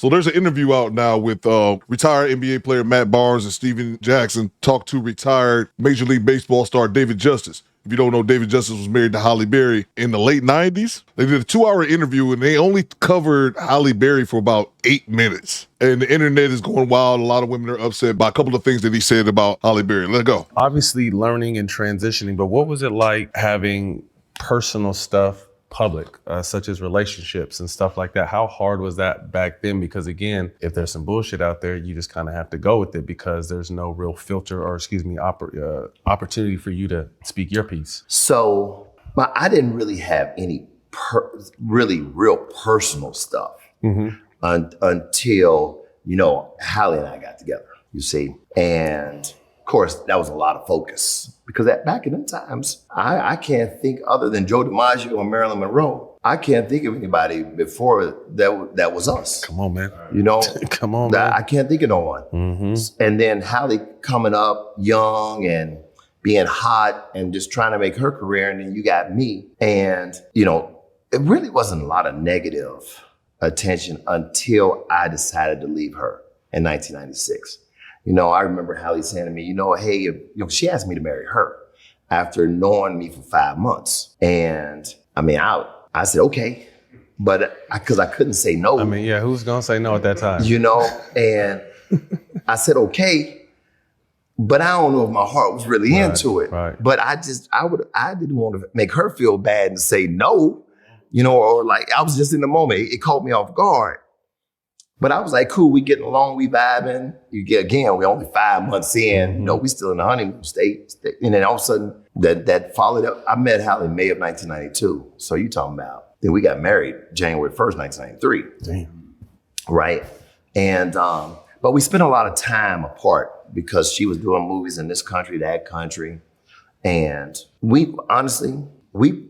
So there's an interview out now with retired NBA player Matt Barnes and Steven Jackson talk to retired Major League Baseball star David Justice. If you don't know, David Justice was married to Halle Berry in the late 90s. They did a 2-hour interview, and they only covered Halle Berry for about 8 minutes. And the internet is going wild. A lot of women are upset by a couple of things that he said about Halle Berry. Let's go. Obviously learning and transitioning, but what was it like having personal stuff public, such as relationships and stuff like that? How hard was that back then? Because again, if there's some bullshit out there, you just kind of have to go with it because there's no real filter or, opportunity for you to speak your piece. So I didn't really have any really real personal stuff until, Halle and I got together, you see. And of course, that was a lot of focus because back in them times, I can't think other than Joe DiMaggio and Marilyn Monroe. I can't think of anybody before that was us. Come on, man. Come on, man. I can't think of no one. And then Halle coming up young and being hot and just trying to make her career. And then you got me. And, it really wasn't a lot of negative attention until I decided to leave her in 1996. I remember Halle saying to me, hey, she asked me to marry her after knowing me for 5 months. And I said, okay, but because I couldn't say no. Who's going to say no at that time? And I said, okay, but I don't know if my heart was really into it. Right. But I didn't want to make her feel bad and say no, or like I was just in the moment. It caught me off guard. But I was like, cool, we getting along, we vibing. We're only 5 months in. We still in the honeymoon state. And then all of a sudden, that followed up. I met Halle in May of 1992. So you talking about, then we got married January 1st, 1993. Damn. Right? And, but we spent a lot of time apart because she was doing movies in this country, that country. And we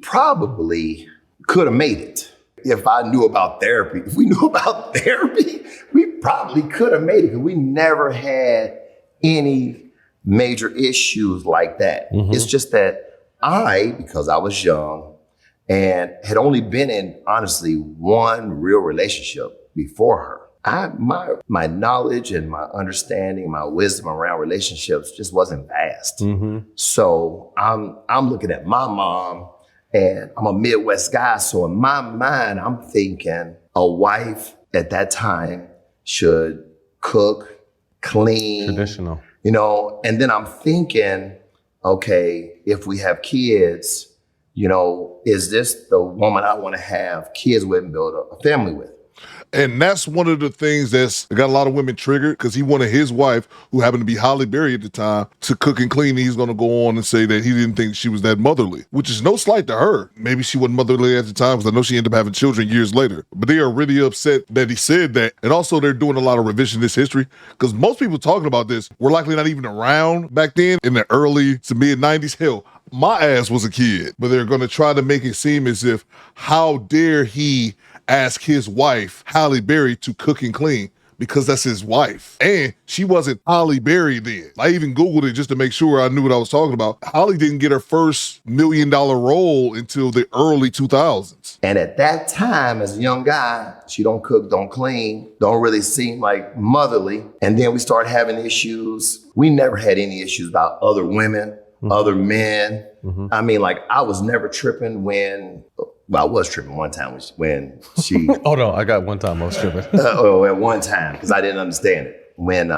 probably could have made it. If I knew about therapy, if we knew about therapy, we probably could have made it because we never had any major issues like that. It's just that because I was young and had only been in, honestly, one real relationship before her, my knowledge and my understanding, my wisdom around relationships just wasn't vast. So I'm looking at my mom. And I'm a Midwest guy, so in my mind, I'm thinking a wife at that time should cook, clean. Traditional. And then I'm thinking, okay, if we have kids, is this the woman I want to have kids with and build a family with? And that's one of the things that's got a lot of women triggered because he wanted his wife, who happened to be Halle Berry at the time, to cook and clean. He's going to go on and say that he didn't think she was that motherly, which is no slight to her. Maybe she wasn't motherly at the time because I know she ended up having children years later. But they are really upset that he said that. And also they're doing a lot of revisionist history because most people talking about this were likely not even around back then in the early to mid 90s. Hell, my ass was a kid, but they're going to try to make it seem as if how dare he ask his wife, Halle Berry, to cook and clean because that's his wife. And she wasn't Halle Berry then. I even Googled it just to make sure I knew what I was talking about. Halle didn't get her first $1 million role until the early 2000s. And at that time, as a young guy, she don't cook, don't clean, don't really seem like motherly. And then we started having issues. We never had any issues about other women, other men. I was never tripping I was tripping one time when she... Oh, no, I got one time I was tripping. At one time, because I didn't understand it. When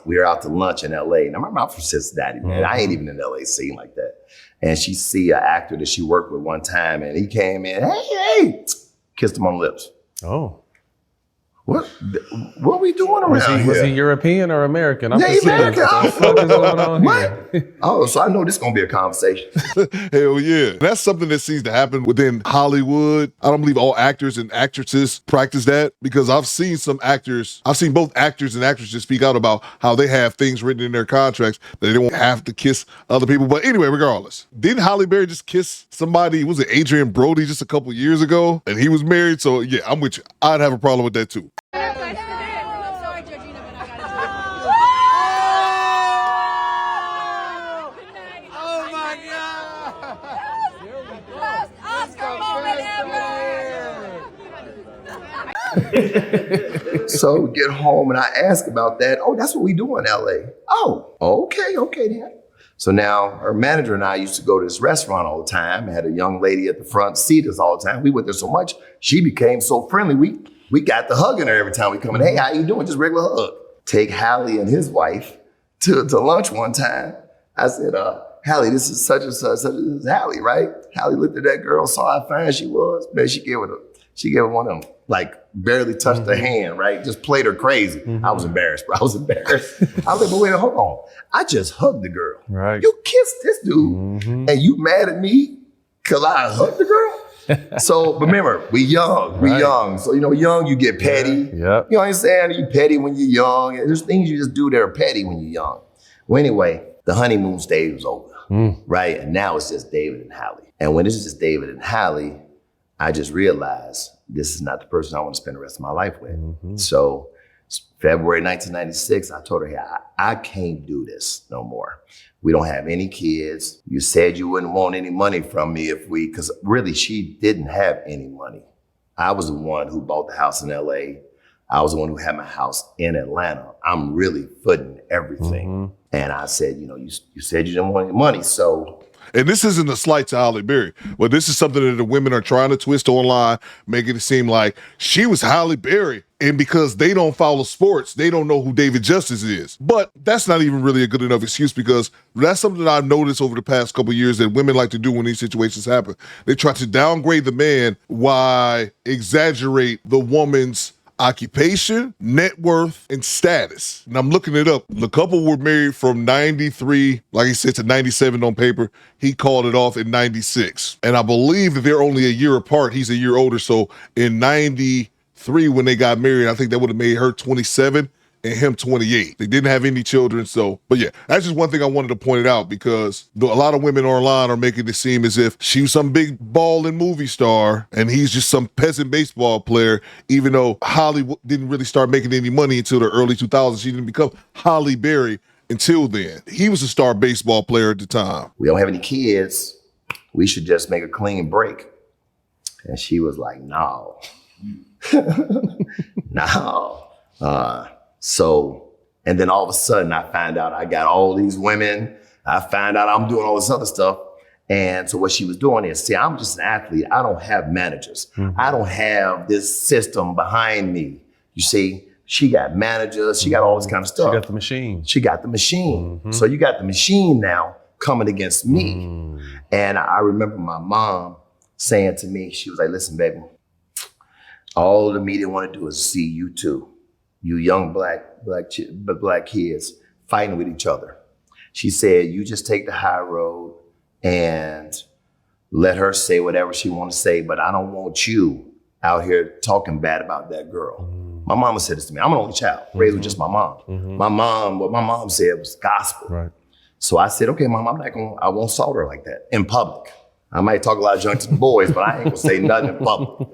we were out to lunch in L.A., and I remember I'm from Cincinnati, man. I ain't even in the L.A. scene like that. And she see an actor that she worked with one time, and he came in, hey, kissed him on the lips. Oh. What are we doing around here? Was he European or American? Yeah, American. What the fuck is going on here? Oh, so I know this is going to be a conversation. Hell yeah. That's something that seems to happen within Hollywood. I don't believe all actors and actresses practice that because I've seen both actors and actresses speak out about how they have things written in their contracts that they don't have to kiss other people. But anyway, regardless, didn't Halle Berry just kiss somebody, was it Adrian Brody just a couple years ago? And he was married. So yeah, I'm with you. I'd have a problem with that too. So we get home and I ask about that. Oh, that's what we do in LA. Oh, okay then. So now her manager and I used to go to this restaurant all the time. I had a young lady at the front seat us all the time. We went there so much, she became so friendly. We got the hugging her every time we come in. Hey, how you doing? Just regular hug. Take Halle and his wife to lunch one time. I said, Halle, this is such and such. This is Halle, right? Halle looked at that girl, saw how fine she was. Man, she gave her one of them, like barely touched her hand, right? Just played her crazy. I was embarrassed, bro. I was like, but wait, hold on. I just hugged the girl. Right. You kissed this dude and you mad at me because I hugged the girl? So remember, we young. So, young, you get petty. Yeah. You know what I'm saying? You petty when you're young. There's things you just do that are petty when you're young. Well, anyway, the honeymoon stage was over, right? And now it's just David and Halle. And when it's just David and Halle, I just realized this is not the person I want to spend the rest of my life with. So February 1996, I told her, hey, I can't do this no more. We don't have any kids. You said you wouldn't want any money from me because really she didn't have any money. I was the one who bought the house in LA. I was the one who had my house in Atlanta. I'm really footing everything. And I said, you said you didn't want any money, so. And this isn't a slight to Halle Berry, but this is something that the women are trying to twist online, making it seem like she was Halle Berry. And because they don't follow sports, they don't know who David Justice is. But that's not even really a good enough excuse, because that's something that I've noticed over the past couple of years that women like to do when these situations happen. They try to downgrade the man while exaggerate the woman's occupation, net worth, and status. And I'm looking it up. The couple were married from 93, like he said, to 97 on paper. He called it off in 96. And I believe that they're only a year apart. He's a year older. So in 93, when they got married, I think that would have made her 27 and him 28. They didn't have any children. So, but yeah, that's just one thing I wanted to point it out, because a lot of women online are making it seem as if she was some big balling movie star and he's just some peasant baseball player, even though Halle didn't really start making any money until the early 2000s. She didn't become Halle Berry until then. He was a star baseball player at the time. We don't have any kids. We should just make a clean break. And she was like, no. No. So, and then all of a sudden I find out I got all these women. I find out I'm doing all this other stuff. And so what she was doing is, see, I'm just an athlete. I don't have managers. I don't have this system behind me. You see, she got managers. She got all this kind of stuff. She got the machine. She got the machine. So you got the machine now coming against me. And I remember my mom saying to me, she was like, listen, baby, all the media want to do is see you two. You young black kids fighting with each other. She said, you just take the high road and let her say whatever she want to say, but I don't want you out here talking bad about that girl. My mama said this to me. I'm an only child, raised with just my mom. What my mom said was gospel. Right. So I said, okay, Mom, I won't salt her like that in public. I might talk a lot of junk to the boys, but I ain't gonna say nothing in public.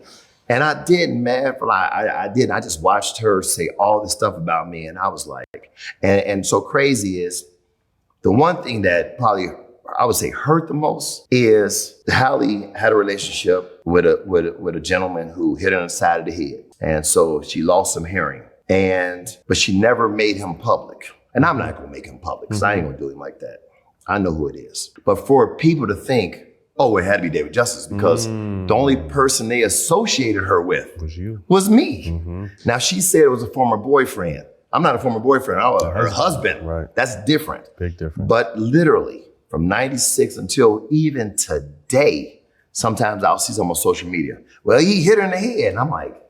And I did, man. I did. I just watched her say all this stuff about me, and I was like, and so crazy is the one thing that probably I would say hurt the most is Halle had a relationship with a gentleman who hit her on the side of the head, and so she lost some hearing. But she never made him public, and I'm not gonna make him public because I ain't gonna do him like that. I know who it is. But for people to think, oh, it had to be David Justice, because the only person they associated her with was me. Now, she said it was a former boyfriend. I'm not a former boyfriend. I was her husband. Right. That's different. Big difference. But literally, from 96 until even today, sometimes I'll see something on social media. Well, he hit her in the head. And I'm like,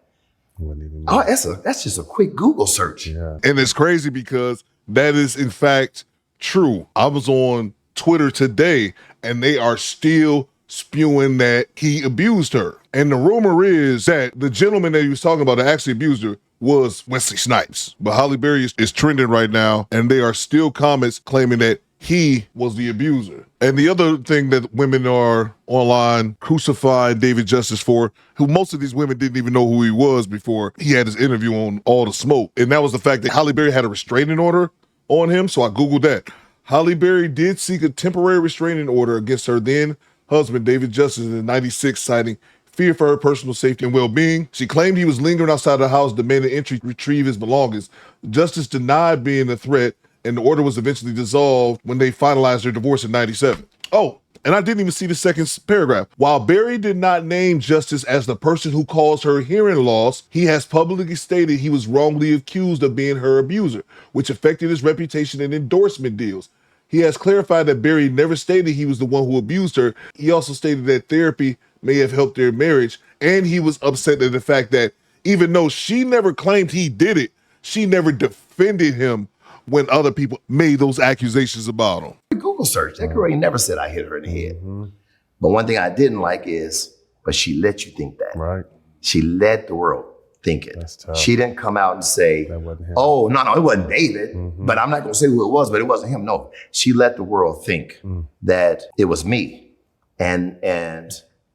oh, that's just a quick Google search. Yeah. And it's crazy because that is, in fact, true. I was on Twitter today, and they are still spewing that he abused her. And the rumor is that the gentleman that he was talking about that actually abused her was Wesley Snipes. But Halle Berry is trending right now, and there are still comments claiming that he was the abuser. And the other thing that women are online crucifying David Justice for, who most of these women didn't even know who he was before he had his interview on All the Smoke. And that was the fact that Halle Berry had a restraining order on him. So I Googled that. Halle Berry did seek a temporary restraining order against her then husband, David Justice, in 96, citing fear for her personal safety and well-being. She claimed he was lingering outside the house, demanding entry to retrieve his belongings. Justice denied being a threat, and the order was eventually dissolved when they finalized their divorce in 97. Oh, and I didn't even see the second paragraph. While Berry did not name Justice as the person who caused her hearing loss, he has publicly stated he was wrongly accused of being her abuser, which affected his reputation and endorsement deals. He has clarified that Berry never stated he was the one who abused her. He also stated that therapy may have helped their marriage, and he was upset at the fact that even though she never claimed he did it, she never defended him when other people made those accusations about him. Google search. That girl ain't never said I hit her in the head. But one thing I didn't like is, but she let you think that. Right. She let the world think it. That's tough. She didn't come out and say, That wasn't him. oh, no, it wasn't David. But I'm not going to say who it was, but it wasn't him. No, she let the world think that it was me. And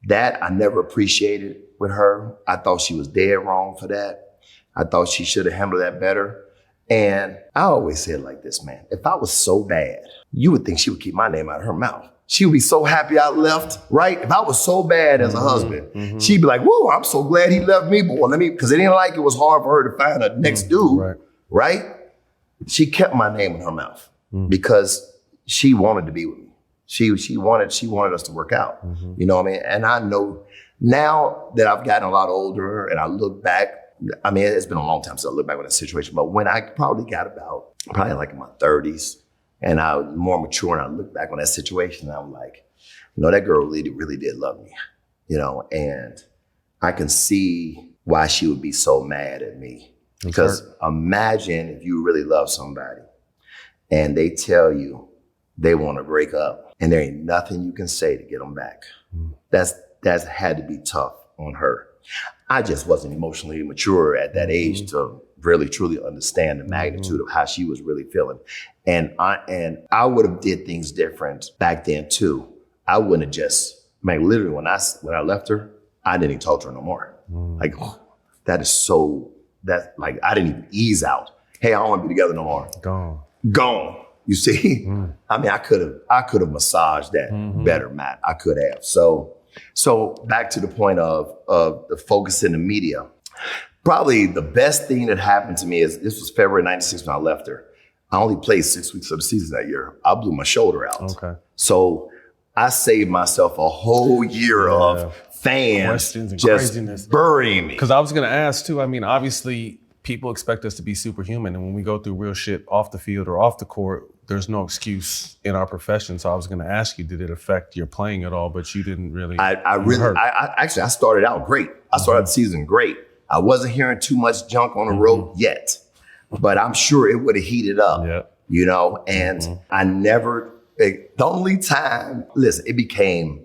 that I never appreciated with her. I thought she was dead wrong for that. I thought she should have handled that better. And I always said like this, man, if I was so bad, you would think she would keep my name out of her mouth. She would be so happy I left, right? If I was so bad as a husband, she'd be like, whoa, I'm so glad he left me, boy. Because it ain't like it was hard for her to find a next dude, right? She kept my name in her mouth because she wanted to be with me. She wanted us to work out. You know what I mean? And I know now that I've gotten a lot older and I look back, I mean, it's been a long time since I look back on that situation, but when I probably like in my 30s and I was more mature and I look back on that situation and I'm like, you know, that girl really, really did love me, you know, and I can see why she would be so mad at me. Because imagine if you really love somebody and they tell you they want to break up and there ain't nothing you can say to get them back. That's had to be tough on her. I just wasn't emotionally mature at that age to really truly understand the magnitude of how she was really feeling. And I would have did things different back then too. I wouldn't have just, man, literally when I left her, I didn't even talk to her no more. Like, that is so, that like, I didn't even ease out. Hey, I don't want to be together no more. Gone. You see? I mean, I could have massaged that better, Matt. I could have. So back to the point of the focus in the media, probably the best thing that happened to me is, this was February 96 when I left her. I only played 6 weeks of the season that year. I blew my shoulder out. Okay. So I saved myself a whole year of fans questions and just craziness burying me. Because I was going to ask too, I mean, obviously people expect us to be superhuman. And when we go through real shit off the field or off the court, there's no excuse in our profession. So I was going to ask you, did it affect your playing at all? But you didn't really. I actually started out great. I started the season great. I wasn't hearing too much junk on the road yet, but I'm sure it would have heated up, you know, and I never, the only time, listen, it became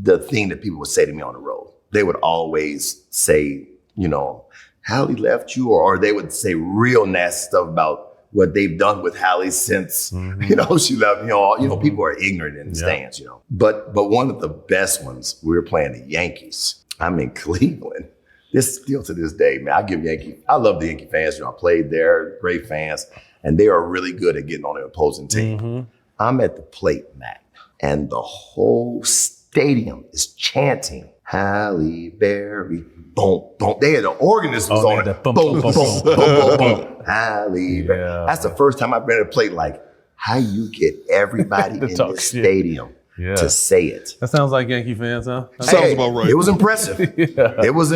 the thing that people would say to me on the road. They would always say, you know, Halle left you, or they would say real nasty stuff about what they've done with Halle since, you know, she left, you know, people are ignorant in the stands, you know. But one of the best ones, we were playing the Yankees. I'm in Cleveland. This still to this day, man, I love the Yankee fans. You know, I played there, great fans, and they are really good at getting on the opposing team. I'm at the plate, Matt, and the whole stadium is chanting, Halle Berry, boom, boom. They had the organist was on it. Boom, boom, boom, boom, boom, boom. Halle Berry. That's the first time I've been at a plate like, how you get everybody in this stadium to say it. That sounds like Yankee fans, huh? Sounds about right. It was impressive. It was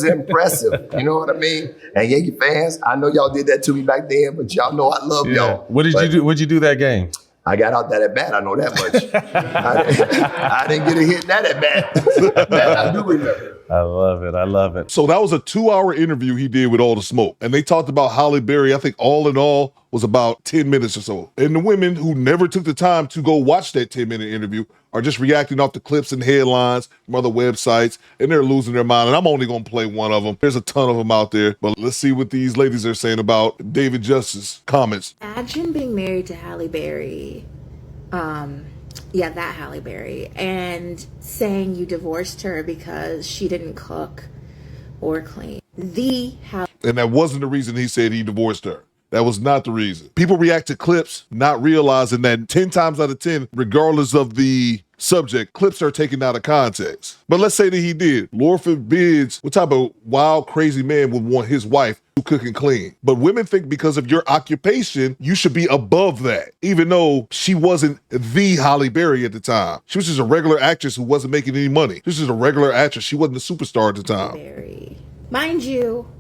impressive. You know what I mean? And Yankee fans, I know y'all did that to me back then, but y'all know I love y'all. What did you do? What'd you do that game? I got out that at bat. I know that much. I didn't get a hit in that at bat. I do remember. I love it. So that was a 2-hour interview he did with All the Smoke. And they talked about Halle Berry, I think all in all was about 10 minutes or so. And the women who never took the time to go watch that 10-minute interview are just reacting off the clips and headlines from other websites, and they're losing their mind. And I'm only going to play one of them. There's a ton of them out there. But let's see what these ladies are saying about David Justice's comments. Imagine being married to Halle Berry. That Halle Berry, and saying you divorced her because she didn't cook or clean. And that wasn't the reason he said he divorced her. That was not the reason. People react to clips not realizing that 10 times out of 10, regardless of the subject, clips are taken out of context. But let's say that he did. Lord forbids, what type of wild, crazy man would want his wife to cook and clean? But women think because of your occupation, you should be above that, even though she wasn't the Halle Berry at the time. She was just a regular actress who wasn't making any money. She was just a regular actress. She wasn't a superstar at the time. Berry. Mind you,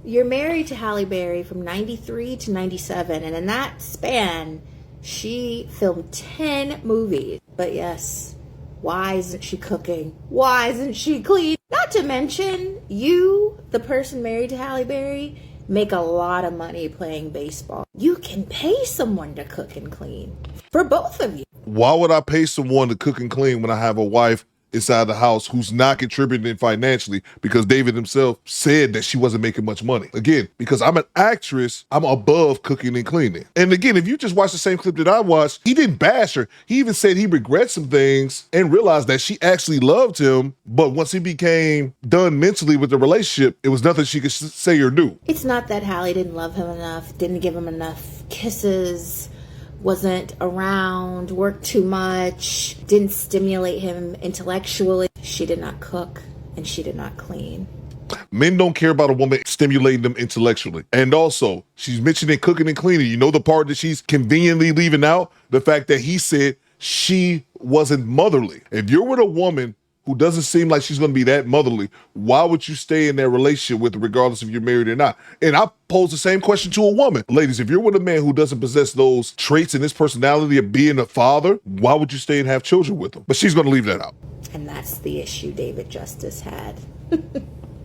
you're married to Halle Berry from 93 to 97, and in that span, she filmed 10 movies. But yes, why isn't she cooking? Why isn't she clean? Not to mention, you, the person married to Halle Berry, make a lot of money playing baseball. You can pay someone to cook and clean for both of you. Why would I pay someone to cook and clean when I have a wife inside the house who's not contributing financially? Because David himself said that she wasn't making much money. Again, because I'm an actress, I'm above cooking and cleaning. And again, if you just watch the same clip that I watched, he didn't bash her. He even said he regrets some things and realized that she actually loved him. But once he became done mentally with the relationship, it was nothing she could say or do. It's not that Halle didn't love him enough, didn't give him enough kisses, wasn't around, worked too much, didn't stimulate him intellectually. She did not cook and she did not clean. Men don't care about a woman stimulating them intellectually. And also, she's mentioning cooking and cleaning. You know the part that she's conveniently leaving out? The fact that he said she wasn't motherly. If you're with a woman who doesn't seem like she's going to be that motherly, why would you stay in that relationship with her regardless if you're married or not? And I pose the same question to a woman. Ladies, if you're with a man who doesn't possess those traits in his personality of being a father, why would you stay and have children with him? But she's going to leave that out. And that's the issue David Justice had.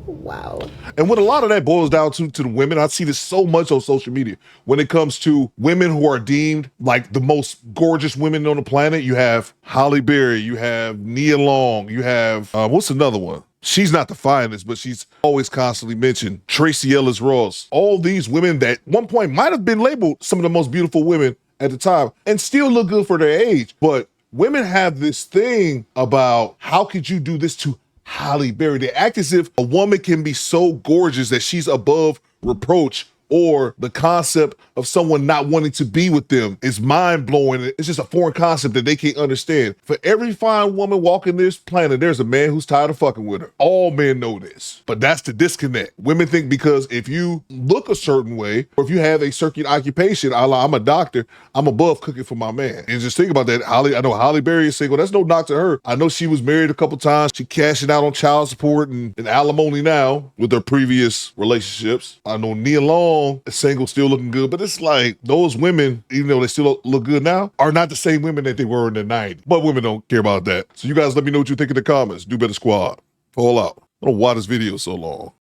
Wow. And what a lot of that boils down to the women, I see this so much on social media. When it comes to women who are deemed like the most gorgeous women on the planet, you have Halle Berry, you have Nia Long, you have, what's another one? She's not the finest, but she's always constantly mentioned. Tracy Ellis Ross. All these women that at one point might have been labeled some of the most beautiful women at the time and still look good for their age. But women have this thing about, how could you do this to Halle Berry? They act as if a woman can be so gorgeous that she's above reproach, or the concept of someone not wanting to be with them is mind-blowing. It's just a foreign concept that they can't understand. For every fine woman walking this planet, there's a man who's tired of fucking with her. All men know this, but that's the disconnect. Women think because if you look a certain way, or if you have a certain occupation, I'm a doctor, I'm above cooking for my man. And just think about that. I know Halle Berry is single. That's no knock to her. I know she was married a couple times. She cashing out on child support and alimony now with her previous relationships. I know Nia Long, single, still looking good, but it's like those women, even though they still look good now, are not the same women that they were in the 90s. But women don't care about that. So you guys let me know what you think in the comments. Do Better Squad. Fall out. I don't know why this video is so long.